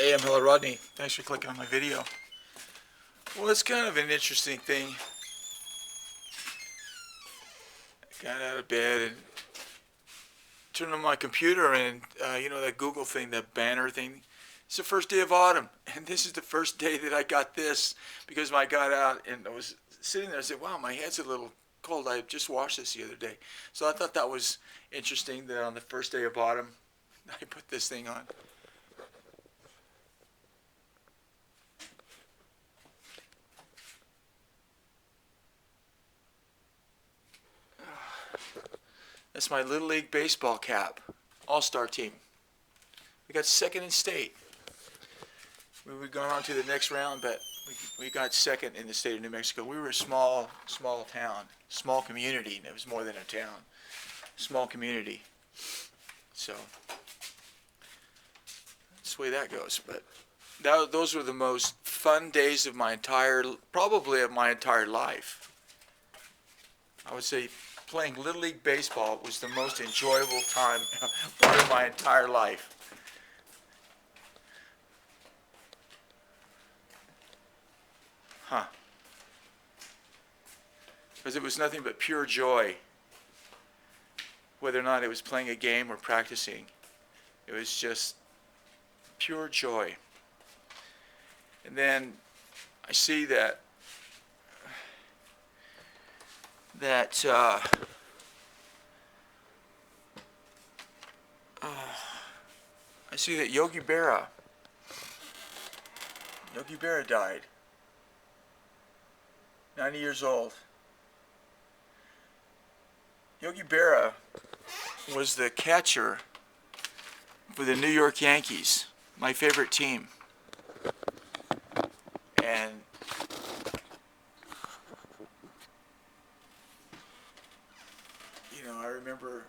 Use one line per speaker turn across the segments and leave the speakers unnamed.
Hey, I'm Hello Rodney. Thanks for clicking on my video. Well, it's kind of an interesting thing. I got out of bed and turned on my computer and, that Google thing, that banner thing. It's the first day of autumn. And this is the first day that I got this because I got out and I was sitting there. I said, wow, my head's a little cold. I just washed this the other day. So I thought that was interesting that on the first day of autumn, I put this thing on. That's my Little League baseball cap, all-star team. We got second in state. We gone on to the next round, but we got second in the state of New Mexico. We were a small town, small community. It was more than a town, small community. So that's the way that goes. But those were the most fun days of probably of my entire life. I would say playing Little League baseball was the most enjoyable time part of my entire life. Huh. Because it was nothing but pure joy, whether or not it was playing a game or practicing. It was just pure joy. And then I see that I see that Yogi Berra died. 90 years old. Yogi Berra was the catcher for the New York Yankees, my favorite team. And I remember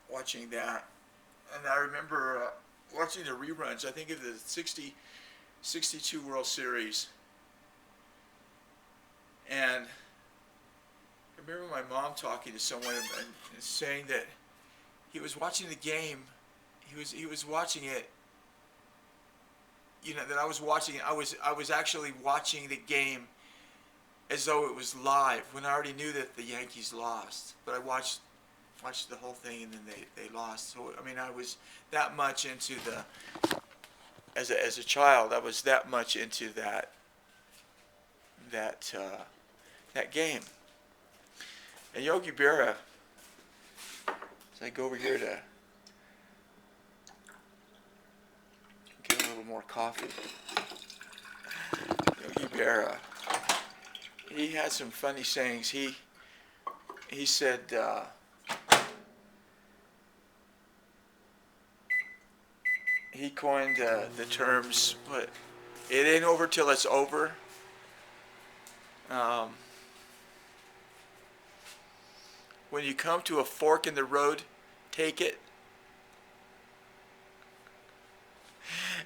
watching that, and I remember watching the reruns. I think of the 62 World Series, and I remember my mom talking to someone and saying that he was watching the game. He was watching it. That I was watching it. I was actually watching the game as though it was live when I already knew that the Yankees lost. But I watched the whole thing, and then they lost. So I was that much into as a child. I was that much into that game. And Yogi Berra, as I go over here to get a little more coffee. Yogi Berra, he had some funny sayings. He said, he coined the terms, but it ain't over till it's over. When you come to a fork in the road, take it.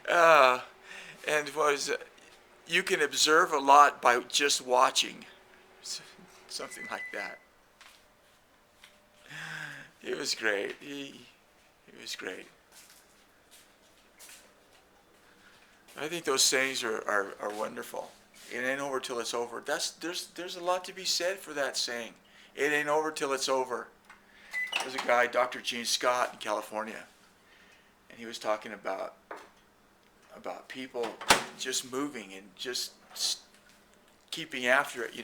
And you can observe a lot by just watching. Something like that. It was great. He was great. I think those sayings are wonderful. It ain't over till it's over. There's a lot to be said for that saying. It ain't over till it's over. There's a guy, Dr. Gene Scott in California, and he was talking about people just moving and just keeping after it.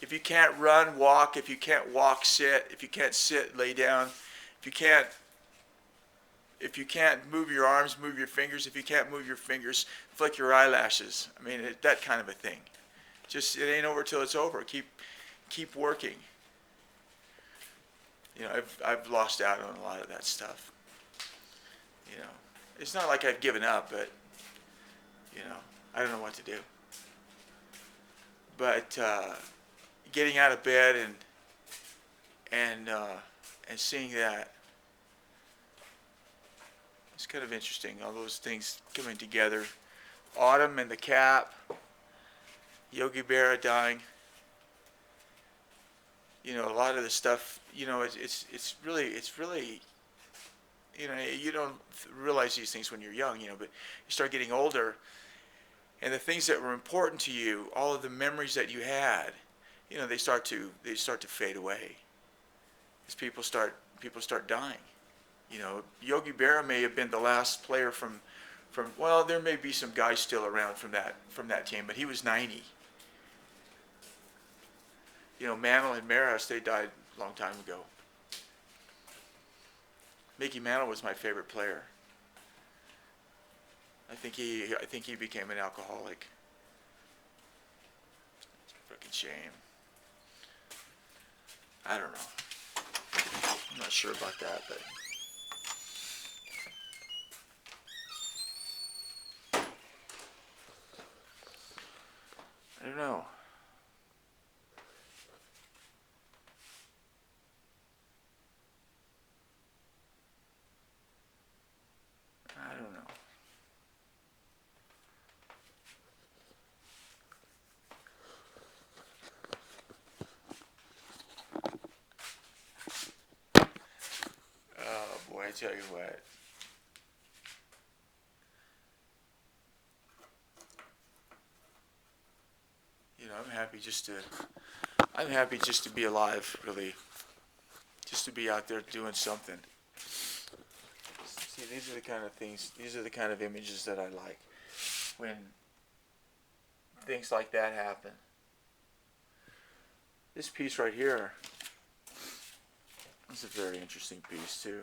If you can't run, walk. If you can't walk, sit. If you can't sit, lay down. If you can't move your arms, move your fingers. If you can't move your fingers, flick your eyelashes. That kind of a thing. Just, it ain't over till it's over. Keep working. I've lost out on a lot of that stuff. It's not like I've given up, but I don't know what to do. But getting out of bed and seeing that, it's kind of interesting. All those things coming together. Autumn and the cap. Yogi Berra dying. A lot of the stuff. It's really You don't realize these things when you're young, but you start getting older, and the things that were important to you, all of the memories that you had, they start to fade away as people start dying. Yogi Berra may have been the last player from well, there may be some guys still around from that team, but he was 90. Mantle and Maris, they died a long time ago. Mickey Mantle was my favorite player. I think he became an alcoholic. Fucking shame. I don't know. I'm not sure about that, but I don't know. I don't know. Oh boy, I tell you what. I'm happy just to be alive, really. Just to be out there doing something. See, these are the kind of things, these are the kind of images that I like. When things like that happen. This piece right here is a very interesting piece, too.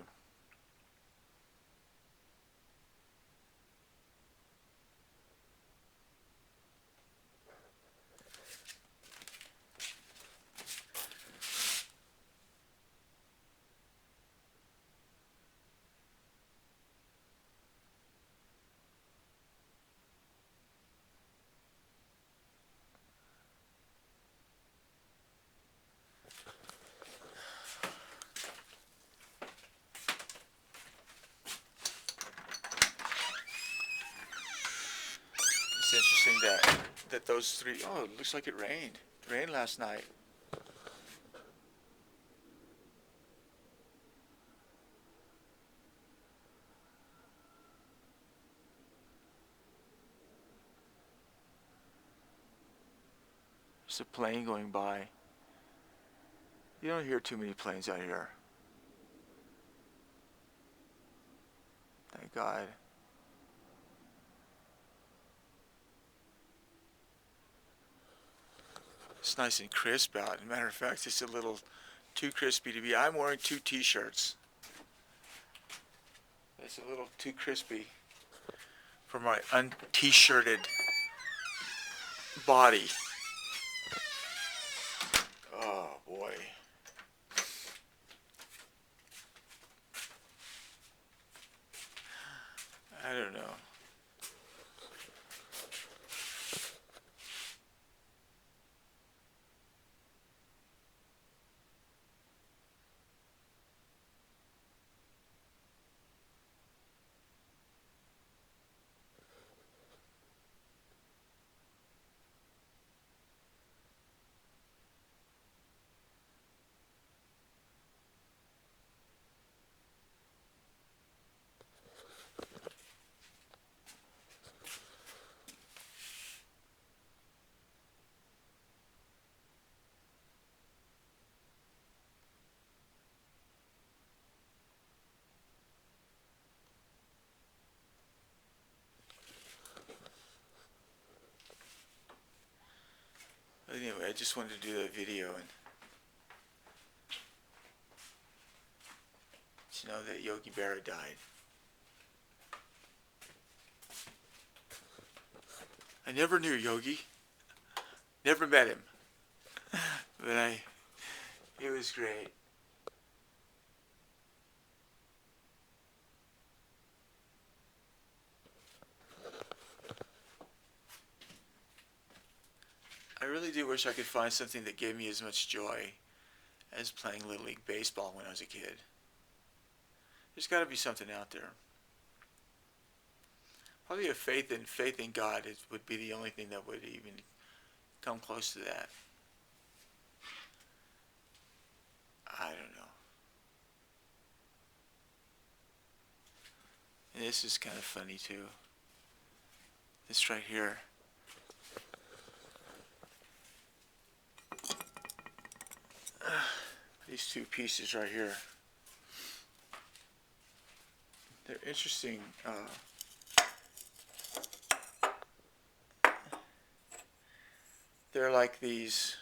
It's interesting that those three. Oh, it looks like it rained. It rained last night. There's a plane going by. You don't hear too many planes out here. Thank God. It's nice and crisp out. As a matter of fact, it's a little too crispy to be. I'm wearing two t-shirts. It's a little too crispy for my un-t-shirted body. Oh boy. I don't know. Anyway, I just wanted to do that video and that Yogi Berra died. I never knew Yogi. Never met him. But it was great. I really do wish I could find something that gave me as much joy as playing Little League Baseball when I was a kid. There's got to be something out there. Probably a faith in God would be the only thing that would even come close to that. I don't know. And this is kind of funny too. This right here. These two pieces right here. They're interesting. They're like these.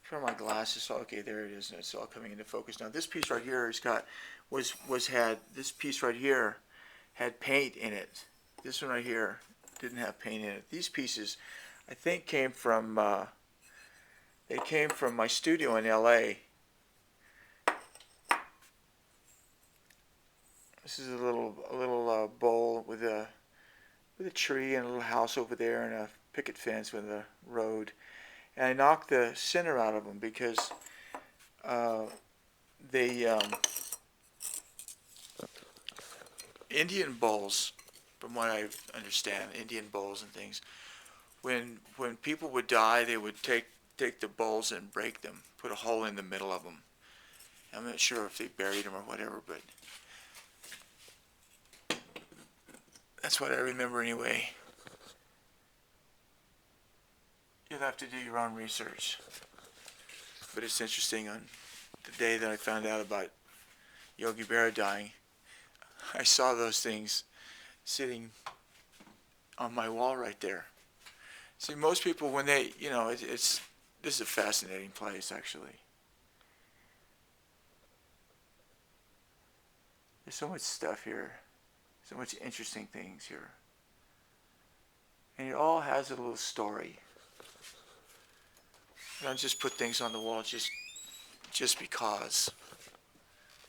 Put on my glasses. Okay, there it is. It's all coming into focus now. This piece right here has got had this piece right here had paint in it. This one right here didn't have paint in it. These pieces, I think, came from they came from my studio in L.A. This is a little bowl with a tree and a little house over there and a picket fence with a road. And I knocked the center out of them because they Indian bowls, from what I understand, Indian bowls and things. When people would die, they would take the bowls and break them, put a hole in the middle of them. I'm not sure if they buried them or whatever, but that's what I remember anyway. You'll have to do your own research. But it's interesting, on the day that I found out about Yogi Berra dying, I saw those things sitting on my wall right there. See, most people, when they, this is a fascinating place, actually. There's so much stuff here, so much interesting things here. And it all has a little story. I don't just put things on the wall just because.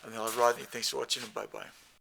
I'm Rodney. Thanks for watching, and bye-bye.